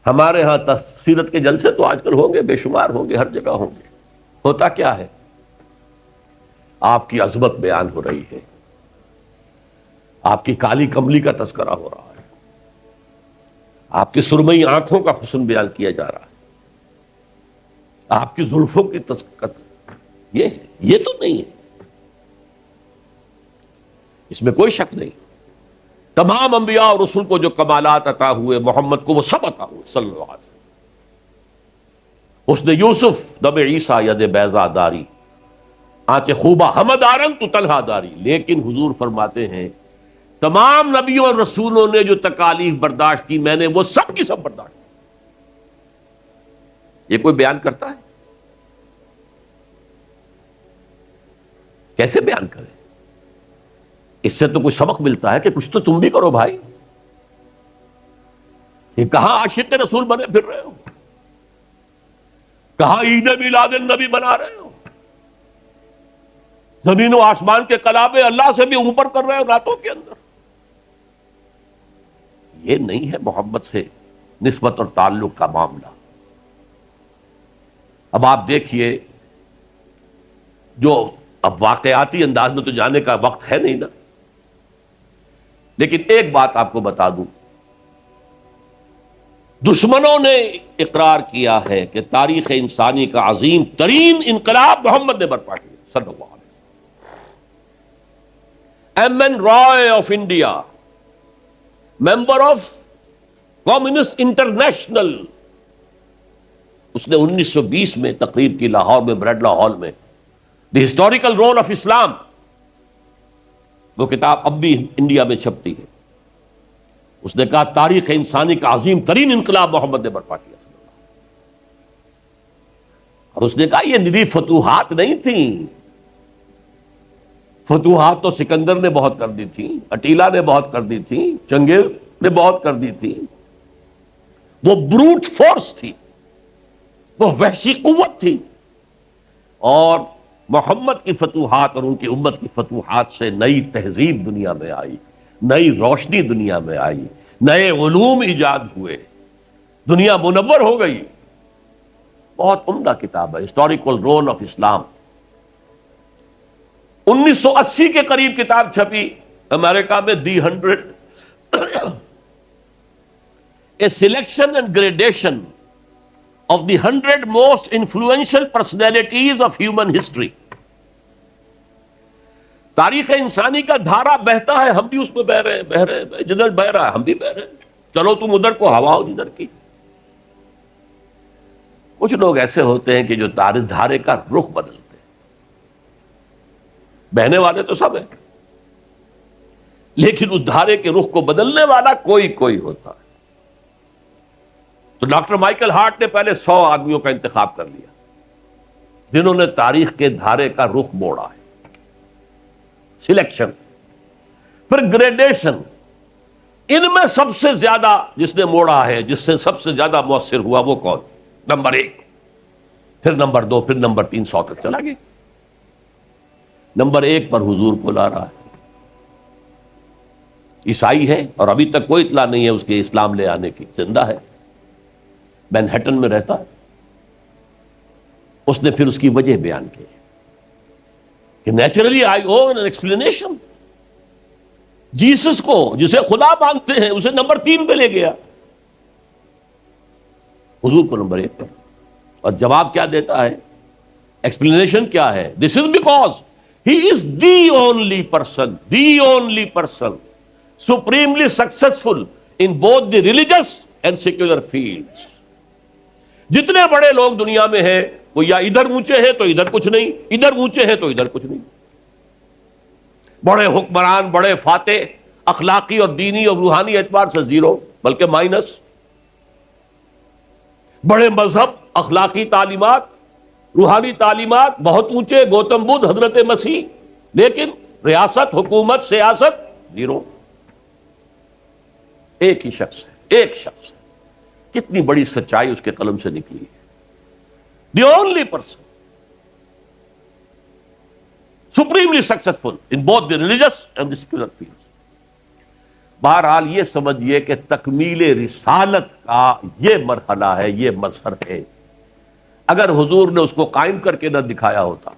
ہمارے ہاں سیرت کے جلسے تو آج کل ہوں گے، بے شمار ہوں گے، ہر جگہ ہوں گے. ہوتا کیا ہے؟ آپ کی عظمت بیان ہو رہی ہے، آپ کی کالی کملی کا تذکرہ ہو رہا ہے، آپ کی سرمئی آنکھوں کا حسن بیان کیا جا رہا ہے، آپ کی زلفوں کی یہ ہے، یہ تو نہیں ہے، اس میں کوئی شک نہیں. تمام انبیاء اور رسول کو جو کمالات عطا ہوئے، محمد کو وہ سب عطا ہوئے صلی اللہ علیہ وسلم. اس نے یوسف دم عیسیٰ ید بیضا داری، آنچ خوبہ ہمد آرن تو تنہا داری. لیکن حضور فرماتے ہیں تمام نبیوں اور رسولوں نے جو تکالیف برداشت کی، میں نے وہ سب کی سب برداشت کی. یہ کوئی بیان کرتا ہے؟ کیسے بیان کرے؟ اس سے تو کچھ سبق ملتا ہے کہ کچھ تو تم بھی کرو بھائی. یہ کہاں عاشق رسول بنے پھر رہے ہو، کہاں عید میلاد النبی بنا رہے ہو، زمین و آسمان کے قلابے اللہ سے بھی اوپر کر رہے ہو راتوں کے اندر. یہ نہیں ہے محمد سے نسبت اور تعلق کا معاملہ. اب آپ دیکھیے، جو اب واقعاتی انداز میں تو جانے کا وقت ہے نہیں نا، لیکن ایک بات آپ کو بتا دوں، دشمنوں نے اقرار کیا ہے کہ تاریخ انسانی کا عظیم ترین انقلاب محمد نے برپا کیا صلی اللہ علیہ وسلم. M N Roy of India, member of communist international, اس نے 1920 میں تقریب کی لاہور میں بریڈلا ہال میں، دی ہسٹوریکل رول آف اسلام. وہ کتاب اب بھی انڈیا میں چھپتی ہے. اس نے کہا تاریخ انسانی کا عظیم ترین انقلاب محمد نے برپا کیا صلی اللہ. اور اس نے کہا یہ ندی فتوحات نہیں تھیں، فتوحات تو سکندر نے بہت کر دی تھی، اٹیلا نے بہت کر دی تھی، چنگیز نے بہت کر دی تھی. وہ بروٹ فورس تھی، وہ وحشی قوت تھی. اور محمد کی فتوحات اور ان کی امت کی فتوحات سے نئی تہذیب دنیا میں آئی، نئی روشنی دنیا میں آئی، نئے علوم ایجاد ہوئے، دنیا منور ہو گئی. بہت عمدہ کتاب ہے ہسٹوریکل رول آف اسلام. 1980 کے قریب کتاب چھپی امریکہ میں، دی 100 a selection and gradation of the 100 most influential personalities of human history. تاریخ انسانی کا دھارا بہتا ہے، ہم بھی اس میں بہ رہے ہیں، جدھر بہ رہا ہے ہم بھی بہ رہے ہیں. چلو تم ادھر کو ہوا ہو جدھر کی. کچھ لوگ ایسے ہوتے ہیں کہ جو دھارے کا رخ بدلتے ہیں. بہنے والے تو سب ہیں، لیکن اس دھارے کے رخ کو بدلنے والا کوئی ہوتا ہے. تو ڈاکٹر مائیکل ہارٹ نے پہلے 100 آدمیوں کا انتخاب کر لیا جنہوں نے تاریخ کے دھارے کا رخ موڑا ہے. سلیکشن، پھر گریڈیشن. ان میں سب سے زیادہ جس نے موڑا ہے، جس سے سب سے زیادہ مؤثر ہوا، وہ کون؟ نمبر 1، پھر نمبر 2، پھر نمبر 3، 100 تک چلا گیا. نمبر 1 پر حضور کو لا رہا ہے. عیسائی ہے اور ابھی تک کوئی اطلاع نہیں ہے اس کے اسلام لے آنے کی. زندہ ہے، مینہٹن میں رہتا ہے. اس نے پھر اس کی وجہ بیان کی کہ naturally I O an explanation. Jesus کو جسے خدا مانتے ہیں اسے نمبر 3 پہ لے گیا، حضور کو نمبر 1 پر. اور جواب کیا دیتا ہے؟ ایکسپلینیشن کیا ہے؟ This is because he is the only person supremely successful in both the religious and secular fields. جتنے بڑے لوگ دنیا میں ہیں وہ یا ادھر اونچے ہیں تو ادھر کچھ نہیں، ادھر اونچے ہیں تو ادھر کچھ نہیں. بڑے حکمران، بڑے فاتح، اخلاقی اور دینی اور روحانی اعتبار سے 0 بلکہ مائنس. بڑے مذہب، اخلاقی تعلیمات، روحانی تعلیمات بہت اونچے، گوتم بدھ، حضرت مسیح، لیکن ریاست، حکومت، سیاست 0. ایک ہی شخص ہے، ایک شخص ہے. کتنی بڑی سچائی اس کے قلم سے نکلی ہے. دی only person supremely successful in both the religious and the secular fields. بہرحال یہ سمجھیے کہ تکمیل رسالت کا یہ مرحلہ ہے، یہ مظہر ہے۔ اگر حضور نے اس کو قائم کر کے نہ دکھایا ہوتا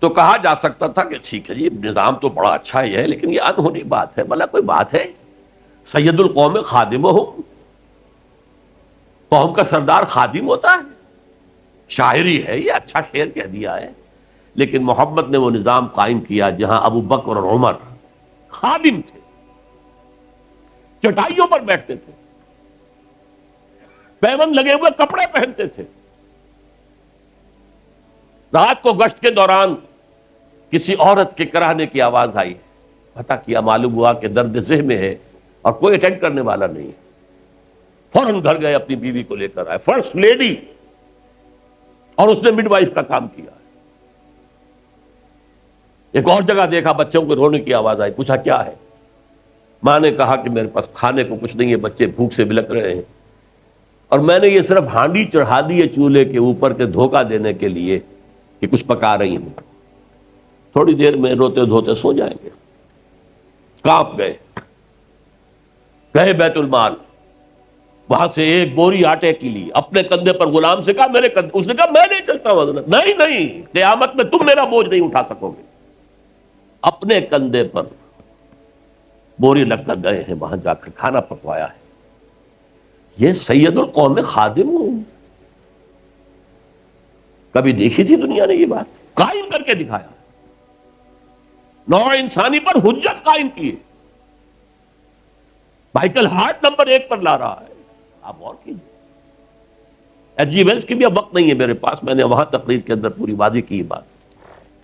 تو کہا جا سکتا تھا کہ ٹھیک ہے جی نظام تو بڑا اچھا ہی ہے، لیکن یہ انہونی بات ہے، بھلا کوئی بات ہے؟ سید القوم خادمہم، قوم کا سردار خادم ہوتا ہے، شاعری ہے، یہ اچھا شعر کہہ دیا ہے، لیکن محمد نے وہ نظام قائم کیا جہاں ابو بکر اور عمر خادم تھے، چٹائیوں پر بیٹھتے تھے، پیون لگے ہوئے کپڑے پہنتے تھے، رات کو گشت کے دوران کسی عورت کے کراہنے کی آواز آئی، پتہ کیا، معلوم ہوا کہ درد ذہ میں ہے اور کوئی اٹینڈ کرنے والا نہیں ہے، فوراً گھر گئے، اپنی بیوی کو لے کر آئے، فرسٹ لیڈی، اور اس نے مڈ وائف کا کام کیا۔ ایک اور جگہ دیکھا، بچوں کو رونے کی آواز آئی، پوچھا کیا ہے؟ ماں نے کہا کہ میرے پاس کھانے کو کچھ نہیں ہے، بچے بھوک سے بلک رہے ہیں، اور میں نے یہ صرف ہانڈی چڑھا دی ہے چولہے کے اوپر کے دھوکہ دینے کے لیے کہ کچھ پکا رہی ہوں، تھوڑی دیر میں روتے دھوتے سو جائیں گے۔ کانپ گئے، گئے بیت المال، وہاں سے ایک بوری آٹے کی لی، اپنے کندھے پر، غلام سے کہا میرے کندھے، اس نے کہا میں نہیں چلتا ہوں حضرت، نہیں، قیامت میں تم میرا بوجھ نہیں اٹھا سکو گے، اپنے کندھے پر بوری لگ کر گئے ہیں، وہاں جا کر کھانا پکوایا ہے۔ یہ سید القوم خادم ہوں، کبھی دیکھی تھی دنیا نے یہ بات؟ قائم کر کے دکھایا، نوع انسانی پر حجت قائم کی ہے، مائیکل ہارٹ نمبر 1 پر لا رہا ہے۔ آپ غور کیجیے، ایچ جی ویلز کی بھی اب وقت نہیں ہے میرے پاس، میں نے وہاں تقریر کے اندر پوری واضح کی یہ بات،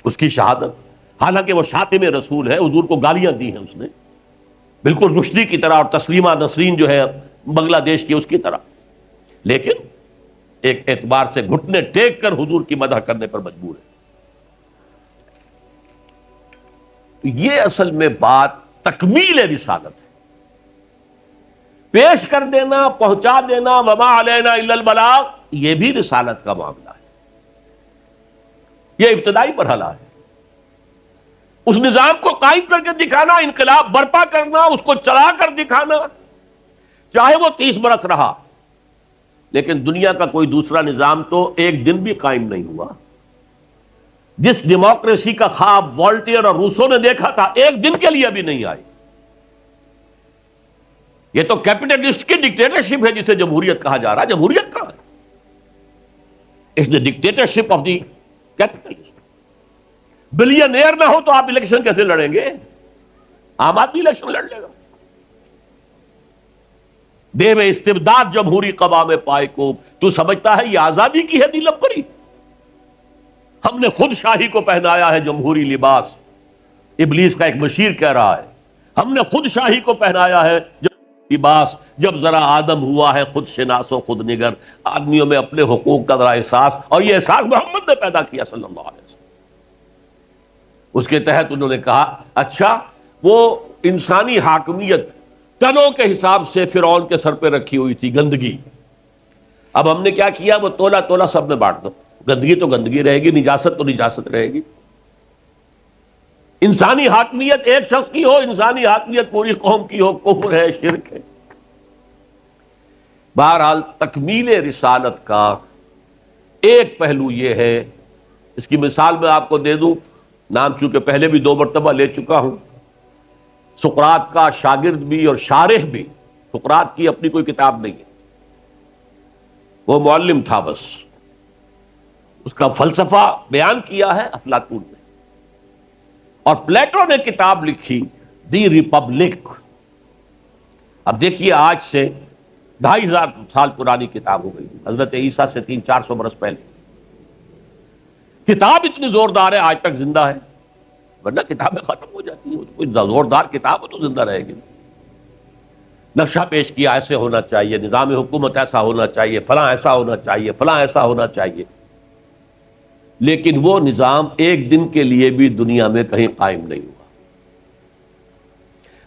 اس کی شہادت، حالانکہ وہ شاتم رسول ہے، حضور کو گالیاں دی ہیں اس نے، بالکل رشدی کی طرح، اور تسلیمہ نسرین جو ہے بنگلہ دیش کی اس کی طرح، لیکن ایک اعتبار سے گھٹنے ٹیک کر حضور کی مدح کرنے پر مجبور ہے۔ یہ اصل میں بات تکمیل رسالت ہے، پیش کر دینا، پہنچا دینا، وما علینا الا البلاغ، یہ بھی رسالت کا معاملہ ہے، یہ ابتدائی مرحلہ ہے۔ اس نظام کو قائم کر کے دکھانا، انقلاب برپا کرنا، اس کو چلا کر دکھانا، چاہے وہ 30 برس رہا، لیکن دنیا کا کوئی دوسرا نظام تو ایک دن بھی قائم نہیں ہوا۔ جس ڈیموکریسی کا خواب والٹیئر اور روسو نے دیکھا تھا، ایک دن کے لیے بھی نہیں آئی۔ یہ تو کیپٹلسٹ کی ڈکٹیٹرشپ ہے جسے جمہوریت کہا جا رہا ہے۔ جمہوریت کہاں ہے؟ It's the dictatorship of the capitalist. Billionaire نہ ہو تو آپ الیکشن کیسے لڑیں گے؟ عام آدمی الیکشن لڑ لے گا۔ دے میں استبداد جمہوری قوام پائے کو، تو سمجھتا ہے یہ آزادی کی ہے نیلم پری؟ ہم نے خود شاہی کو پہنایا ہے جمہوری لباس، ابلیس کا ایک مشیر کہہ رہا ہے، ہم نے خود شاہی کو پہنایا ہے لباس، جب ذرا آدم ہوا ہے خود شناس و خود نگر، آدمیوں میں اپنے حقوق کا ذرا احساس، اور یہ احساس محمد نے پیدا کیا صلی اللہ علیہ وسلم۔ اس کے تحت انہوں نے کہا اچھا وہ انسانی حاکمیت ٹنوں کے حساب سے فرعون کے سر پہ رکھی ہوئی تھی، گندگی، اب ہم نے کیا کیا، وہ تولا تولا سب میں بانٹ دو، گندگی تو گندگی رہے گی، نجاست تو نجاست رہے گی۔ انسانی حاکمیت ایک شخص کی ہو، انسانی حاکمیت پوری قوم کی ہو، کفر ہے، شرک ہے۔ بہرحال تکمیل رسالت کا ایک پہلو یہ ہے، اس کی مثال میں آپ کو دے دوں، نام چونکہ پہلے بھی 2 مرتبہ لے چکا ہوں، سقراط کا شاگرد بھی اور شارح بھی، سقراط کی اپنی کوئی کتاب نہیں ہے، وہ معلم تھا بس، اس کا فلسفہ بیان کیا ہے افلاطون نے، اور پلیٹو نے کتاب لکھی دی ریپبلک۔ اب دیکھیے آج سے 2500 سال پرانی کتاب ہو گئی، حضرت عیسیٰ سے 300-400 برس پہلے، کتاب اتنی زوردار ہے، آج تک زندہ ہے، ورنہ کتابیں ختم ہو جاتی ہیں، کوئی زوردار کتاب ہو تو زندہ رہے گی۔ نقشہ پیش کیا ایسے ہونا چاہیے، نظام حکومت ایسا ہونا چاہیے، فلاں ایسا ہونا چاہیے، فلاں ایسا ہونا چاہیے، لیکن وہ نظام ایک دن کے لیے بھی دنیا میں کہیں قائم نہیں ہوا،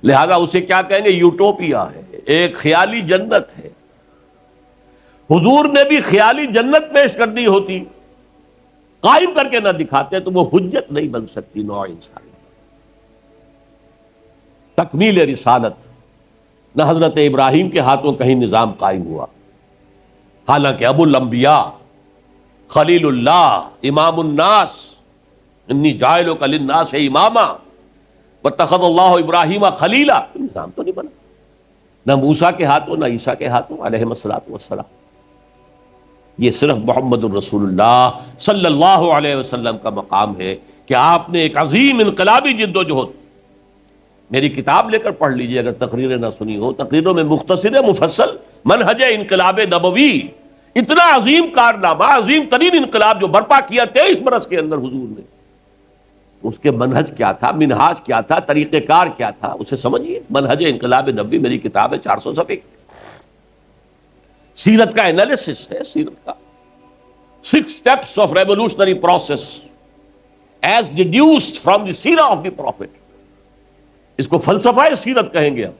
لہذا اسے کیا کہیں گے؟ یوٹوپیا ہے، ایک خیالی جنت ہے۔ حضور نے بھی خیالی جنت پیش کر دی ہوتی، قائم کر کے نہ دکھاتے تو وہ حجت نہیں بن سکتی نوع انسانی۔ تکمیل رسالت، نہ حضرت ابراہیم کے ہاتھوں کہیں نظام قائم ہوا، حالانکہ ابو الانبیاء، خلیل اللہ، امام الناس، انی جاعلک للناس اماما واتخذ اللہ ابراہیم خلیلا، نظام تو نہیں بنا، نہ موسیٰ کے ہاتھوں نہ عیسیٰ کے ہاتھوں علیہ الصلوۃ والسلام۔ یہ صرف محمد الرسول اللہ صلی اللہ علیہ وسلم کا مقام ہے کہ آپ نے ایک عظیم انقلابی جد و جہد، میری کتاب لے کر پڑھ لیجئے اگر تقریریں نہ سنی ہو، تقریروں میں مختصر مفصل منہج انقلاب نبوی، اتنا عظیم کارنامہ، عظیم ترین انقلاب جو برپا کیا 23 برس کے اندر حضور نے، اس کے منہج کیا تھا، منہاج کیا تھا، طریقہ کار کیا تھا، اسے سمجھیے۔ منہج انقلاب نبوی میری کتاب ہے، 400 صفحے کی، سیرت کا انالیسس ہے، سیرت کا 6 steps of revolutionary process as deduced from the سیرہ of the prophet، اس کو فلسفہ سیرت کہیں گے ہم۔